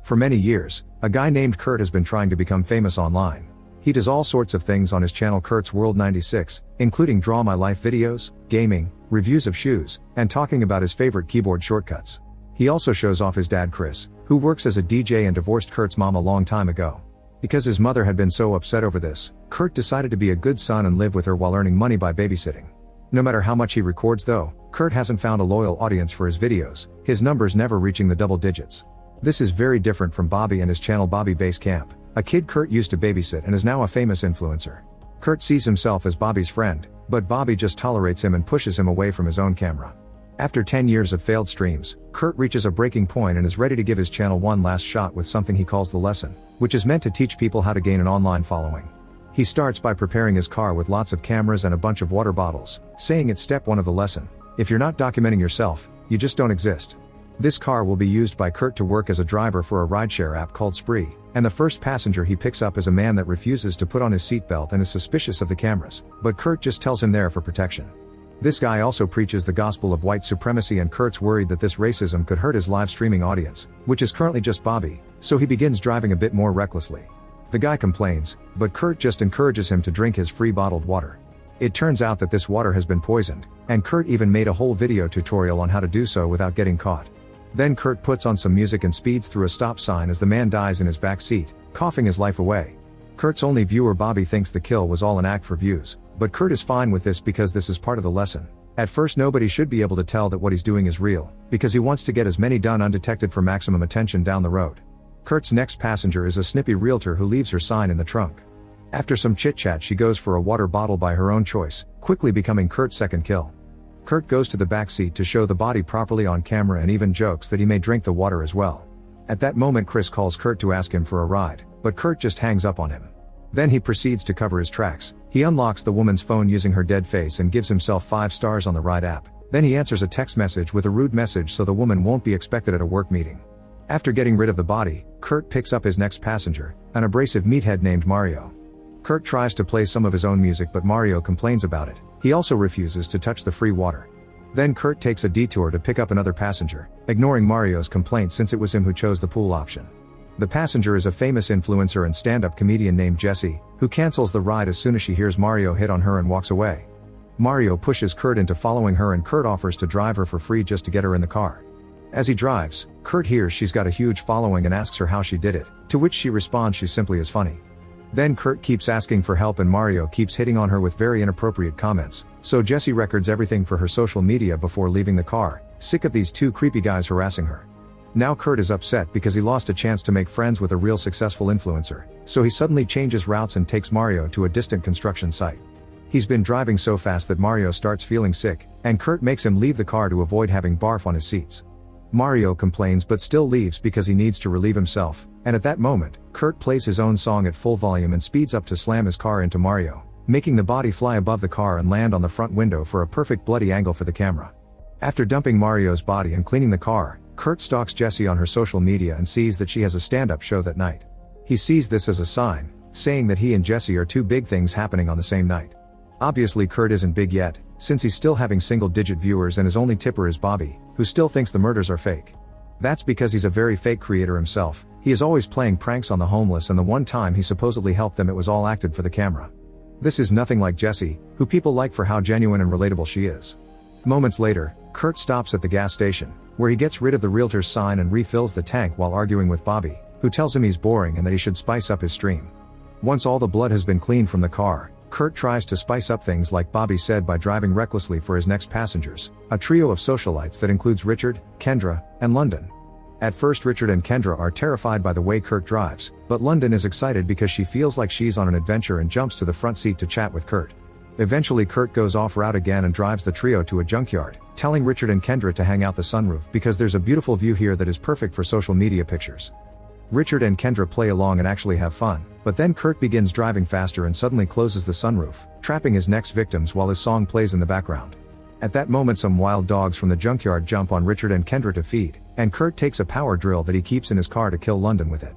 For many years, a guy named Kurt has been trying to become famous online. He does all sorts of things on his channel Kurt's World 96, including draw my life videos, gaming, reviews of shoes, and talking about his favorite keyboard shortcuts. He also shows off his dad Chris, who works as a DJ and divorced Kurt's mom a long time ago. Because his mother had been so upset over this, Kurt decided to be a good son and live with her while earning money by babysitting. No matter how much he records though, Kurt hasn't found a loyal audience for his videos, his numbers never reaching the double digits. This is very different from Bobby and his channel Bobby Base Camp, a kid Kurt used to babysit and is now a famous influencer. Kurt sees himself as Bobby's friend, but Bobby just tolerates him and pushes him away from his own camera. After 10 years of failed streams, Kurt reaches a breaking point and is ready to give his channel one last shot with something he calls The Lesson, which is meant to teach people how to gain an online following. He starts by preparing his car with lots of cameras and a bunch of water bottles, saying it's step 1 of the lesson. If you're not documenting yourself, you just don't exist. This car will be used by Kurt to work as a driver for a rideshare app called Spree, and the first passenger he picks up is a man that refuses to put on his seatbelt and is suspicious of the cameras, but Kurt just tells him there for protection. This guy also preaches the gospel of white supremacy, and Kurt's worried that this racism could hurt his live streaming audience, which is currently just Bobby, so he begins driving a bit more recklessly. The guy complains, but Kurt just encourages him to drink his free bottled water. It turns out that this water has been poisoned, and Kurt even made a whole video tutorial on how to do so without getting caught. Then Kurt puts on some music and speeds through a stop sign as the man dies in his back seat, coughing his life away. Kurt's only viewer Bobby thinks the kill was all an act for views, but Kurt is fine with this because this is part of the lesson. At first nobody should be able to tell that what he's doing is real, because he wants to get as many done undetected for maximum attention down the road. Kurt's next passenger is a snippy realtor who leaves her sign in the trunk. After some chit-chat she goes for a water bottle by her own choice, quickly becoming Kurt's second kill. Kurt goes to the back seat to show the body properly on camera and even jokes that he may drink the water as well. At that moment Chris calls Kurt to ask him for a ride, but Kurt just hangs up on him. Then he proceeds to cover his tracks. He unlocks the woman's phone using her dead face and gives himself 5 stars on the ride app. Then he answers a text message with a rude message so the woman won't be expected at a work meeting. After getting rid of the body, Kurt picks up his next passenger, an abrasive meathead named Mario. Kurt tries to play some of his own music but Mario complains about it. He also refuses to touch the free water. Then Kurt takes a detour to pick up another passenger, ignoring Mario's complaint since it was him who chose the pool option. The passenger is a famous influencer and stand-up comedian named Jessie, who cancels the ride as soon as she hears Mario hit on her and walks away. Mario pushes Kurt into following her and Kurt offers to drive her for free just to get her in the car. As he drives, Kurt hears she's got a huge following and asks her how she did it, to which she responds she simply is funny. Then Kurt keeps asking for help and Mario keeps hitting on her with very inappropriate comments, so Jessie records everything for her social media before leaving the car, sick of these 2 creepy guys harassing her. Now Kurt is upset because he lost a chance to make friends with a real successful influencer, so he suddenly changes routes and takes Mario to a distant construction site. He's been driving so fast that Mario starts feeling sick, and Kurt makes him leave the car to avoid having barf on his seats. Mario complains but still leaves because he needs to relieve himself, and at that moment, Kurt plays his own song at full volume and speeds up to slam his car into Mario, making the body fly above the car and land on the front window for a perfect bloody angle for the camera. After dumping Mario's body and cleaning the car, Kurt stalks Jessie on her social media and sees that she has a stand-up show that night. He sees this as a sign, saying that he and Jessie are 2 big things happening on the same night. Obviously Kurt isn't big yet, since he's still having single-digit viewers and his only tipper is Bobby, who still thinks the murders are fake. That's because he's a very fake creator himself. He is always playing pranks on the homeless, and the one time he supposedly helped them it was all acted for the camera. This is nothing like Jessie, who people like for how genuine and relatable she is. Moments later, Kurt stops at the gas station, where he gets rid of the realtor's sign and refills the tank while arguing with Bobby, who tells him he's boring and that he should spice up his stream. Once all the blood has been cleaned from the car, Kurt tries to spice up things like Bobby said by driving recklessly for his next passengers, a trio of socialites that includes Richard, Kendra, and London. At first Richard and Kendra are terrified by the way Kurt drives, but London is excited because she feels like she's on an adventure and jumps to the front seat to chat with Kurt. Eventually Kurt goes off route again and drives the trio to a junkyard, telling Richard and Kendra to hang out the sunroof because there's a beautiful view here that is perfect for social media pictures. Richard and Kendra play along and actually have fun, but then Kurt begins driving faster and suddenly closes the sunroof, trapping his next victims while his song plays in the background. At that moment some wild dogs from the junkyard jump on Richard and Kendra to feed, and Kurt takes a power drill that he keeps in his car to kill London with it.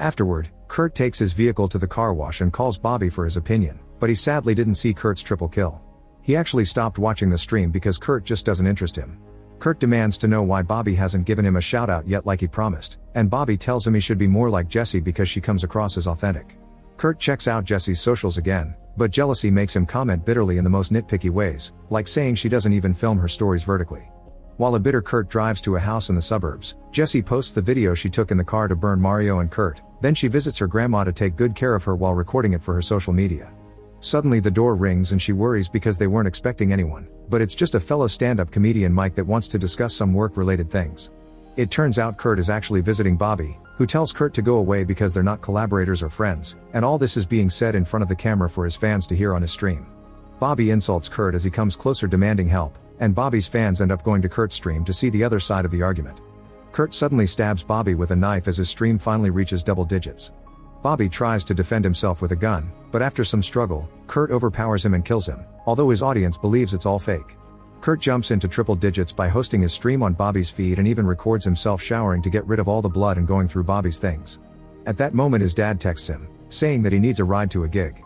Afterward, Kurt takes his vehicle to the car wash and calls Bobby for his opinion, but he sadly didn't see Kurt's triple kill. He actually stopped watching the stream because Kurt just doesn't interest him. Kurt demands to know why Bobby hasn't given him a shout out yet like he promised, and Bobby tells him he should be more like Jessie because she comes across as authentic. Kurt checks out Jessie's socials again, but jealousy makes him comment bitterly in the most nitpicky ways, like saying she doesn't even film her stories vertically. While a bitter Kurt drives to a house in the suburbs, Jessie posts the video she took in the car to burn Mario and Kurt, then she visits her grandma to take good care of her while recording it for her social media. Suddenly the door rings and she worries because they weren't expecting anyone, but it's just a fellow stand-up comedian Mike that wants to discuss some work-related things. It turns out Kurt is actually visiting Bobby, who tells Kurt to go away because they're not collaborators or friends, and all this is being said in front of the camera for his fans to hear on his stream. Bobby insults Kurt as he comes closer demanding help, and Bobby's fans end up going to Kurt's stream to see the other side of the argument. Kurt suddenly stabs Bobby with a knife as his stream finally reaches double digits. Bobby tries to defend himself with a gun, but after some struggle, Kurt overpowers him and kills him, although his audience believes it's all fake. Kurt jumps into triple digits by hosting his stream on Bobby's feed and even records himself showering to get rid of all the blood and going through Bobby's things. At that moment his dad texts him, saying that he needs a ride to a gig.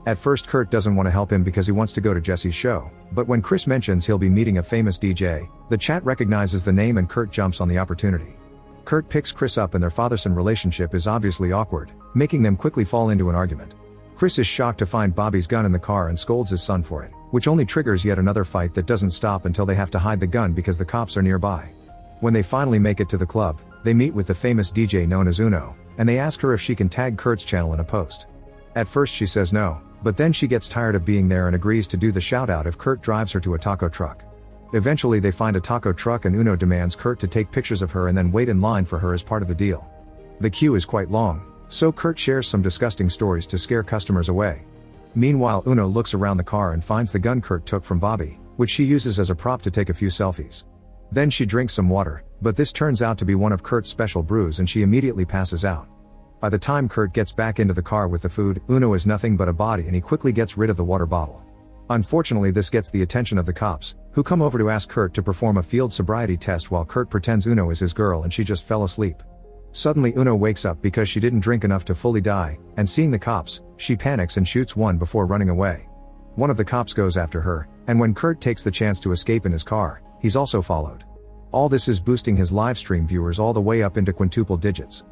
At first Kurt doesn't want to help him because he wants to go to Jessie's show, but when Chris mentions he'll be meeting a famous DJ, the chat recognizes the name and Kurt jumps on the opportunity. Kurt picks Chris up and their father-son relationship is obviously awkward, making them quickly fall into an argument. Chris is shocked to find Bobby's gun in the car and scolds his son for it, which only triggers yet another fight that doesn't stop until they have to hide the gun because the cops are nearby. When they finally make it to the club, they meet with the famous DJ known as Uno, and they ask her if she can tag Kurt's channel in a post. At first she says no, but then she gets tired of being there and agrees to do the shout out if Kurt drives her to a taco truck. Eventually they find a taco truck and Uno demands Kurt to take pictures of her and then wait in line for her as part of the deal. The queue is quite long, so Kurt shares some disgusting stories to scare customers away. Meanwhile Uno looks around the car and finds the gun Kurt took from Bobby, which she uses as a prop to take a few selfies. Then she drinks some water, but this turns out to be one of Kurt's special brews and she immediately passes out. By the time Kurt gets back into the car with the food, Uno is nothing but a body and he quickly gets rid of the water bottle. Unfortunately this gets the attention of the cops, who come over to ask Kurt to perform a field sobriety test while Kurt pretends Uno is his girl and she just fell asleep. Suddenly Uno wakes up because she didn't drink enough to fully die, and seeing the cops, she panics and shoots one before running away. One of the cops goes after her, and when Kurt takes the chance to escape in his car, he's also followed. All this is boosting his livestream viewers all the way up into quintuple digits.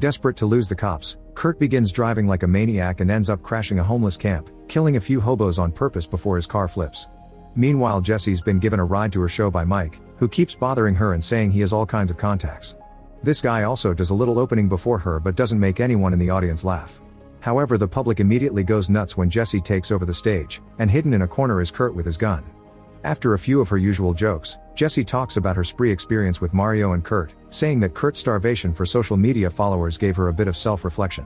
Desperate to lose the cops, Kurt begins driving like a maniac and ends up crashing a homeless camp, killing a few hobos on purpose before his car flips. Meanwhile Jessie's been given a ride to her show by Mike, who keeps bothering her and saying he has all kinds of contacts. This guy also does a little opening before her but doesn't make anyone in the audience laugh. However, the public immediately goes nuts when Jessie takes over the stage, and hidden in a corner is Kurt with his gun. After a few of her usual jokes, Jessie talks about her spree experience with Mario and Kurt, saying that Kurt's starvation for social media followers gave her a bit of self-reflection.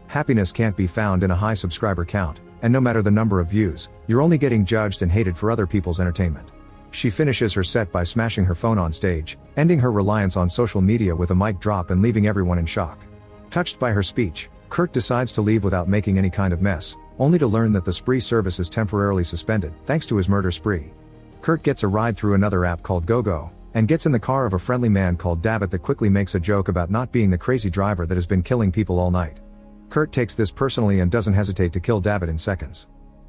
Happiness can't be found in a high subscriber count, and no matter the number of views, you're only getting judged and hated for other people's entertainment. She finishes her set by smashing her phone on stage, ending her reliance on social media with a mic drop and leaving everyone in shock. Touched by her speech, Kurt decides to leave without making any kind of mess, only to learn that the spree service is temporarily suspended, thanks to his murder spree. Kurt gets a ride through another app called GoGo, and gets in the car of a friendly man called David that quickly makes a joke about not being the crazy driver that has been killing people all night. Kurt takes this personally and doesn't hesitate to kill David in seconds.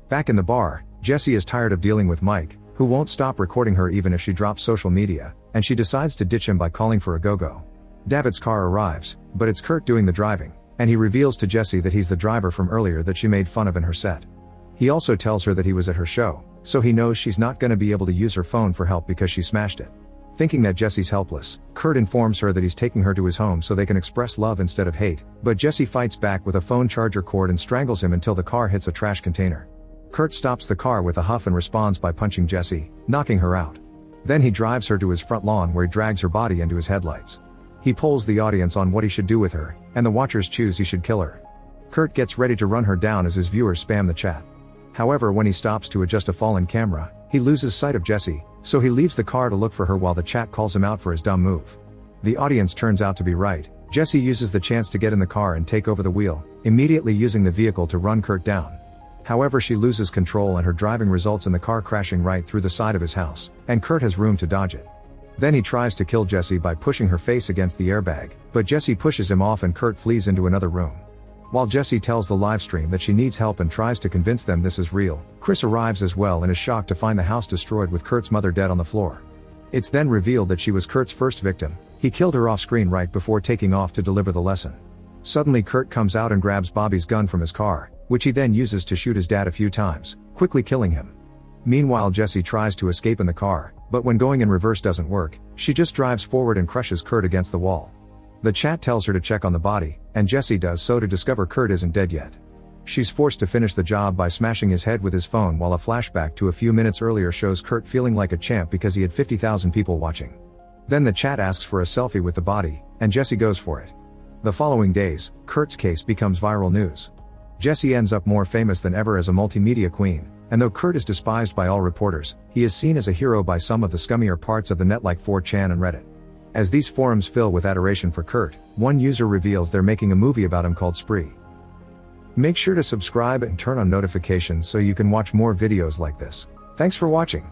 Back in the bar, Jessie is tired of dealing with Mike, who won't stop recording her even if she drops social media, and she decides to ditch him by calling for a GoGo. David's car arrives, but it's Kurt doing the driving, and he reveals to Jessie that he's the driver from earlier that she made fun of in her set. He also tells her that he was at her show, so he knows she's not gonna be able to use her phone for help because she smashed it. Thinking that Jessie's helpless, Kurt informs her that he's taking her to his home so they can express love instead of hate, but Jessie fights back with a phone charger cord and strangles him until the car hits a trash container. Kurt stops the car with a huff and responds by punching Jessie, knocking her out. Then he drives her to his front lawn where he drags her body into his headlights. He polls the audience on what he should do with her, and the watchers choose he should kill her. Kurt gets ready to run her down as his viewers spam the chat. However, when he stops to adjust a fallen camera, he loses sight of Jessie, so he leaves the car to look for her while the chat calls him out for his dumb move. The audience turns out to be right. Jessie uses the chance to get in the car and take over the wheel, immediately using the vehicle to run Kurt down. However, she loses control and her driving results in the car crashing right through the side of his house, and Kurt has room to dodge it. Then he tries to kill Jessie by pushing her face against the airbag, but Jessie pushes him off and Kurt flees into another room. While Jessie tells the livestream that she needs help and tries to convince them this is real, Chris arrives as well and is shocked to find the house destroyed with Kurt's mother dead on the floor. It's then revealed that she was Kurt's first victim. He killed her off screen right before taking off to deliver the lesson. Suddenly Kurt comes out and grabs Bobby's gun from his car, which he then uses to shoot his dad a few times, quickly killing him. Meanwhile Jessie tries to escape in the car, but when going in reverse doesn't work, she just drives forward and crushes Kurt against the wall. The chat tells her to check on the body, and Jessie does so to discover Kurt isn't dead yet. She's forced to finish the job by smashing his head with his phone, while a flashback to a few minutes earlier shows Kurt feeling like a champ because he had 50,000 people watching. Then the chat asks for a selfie with the body, and Jessie goes for it. The following days, Kurt's case becomes viral news. Jessie ends up more famous than ever as a multimedia queen, and though Kurt is despised by all reporters, he is seen as a hero by some of the scummier parts of the net like 4chan and Reddit. As these forums fill with adoration for Kurt, one user reveals they're making a movie about him called Spree. Make sure to subscribe and turn on notifications so you can watch more videos like this. Thanks for watching.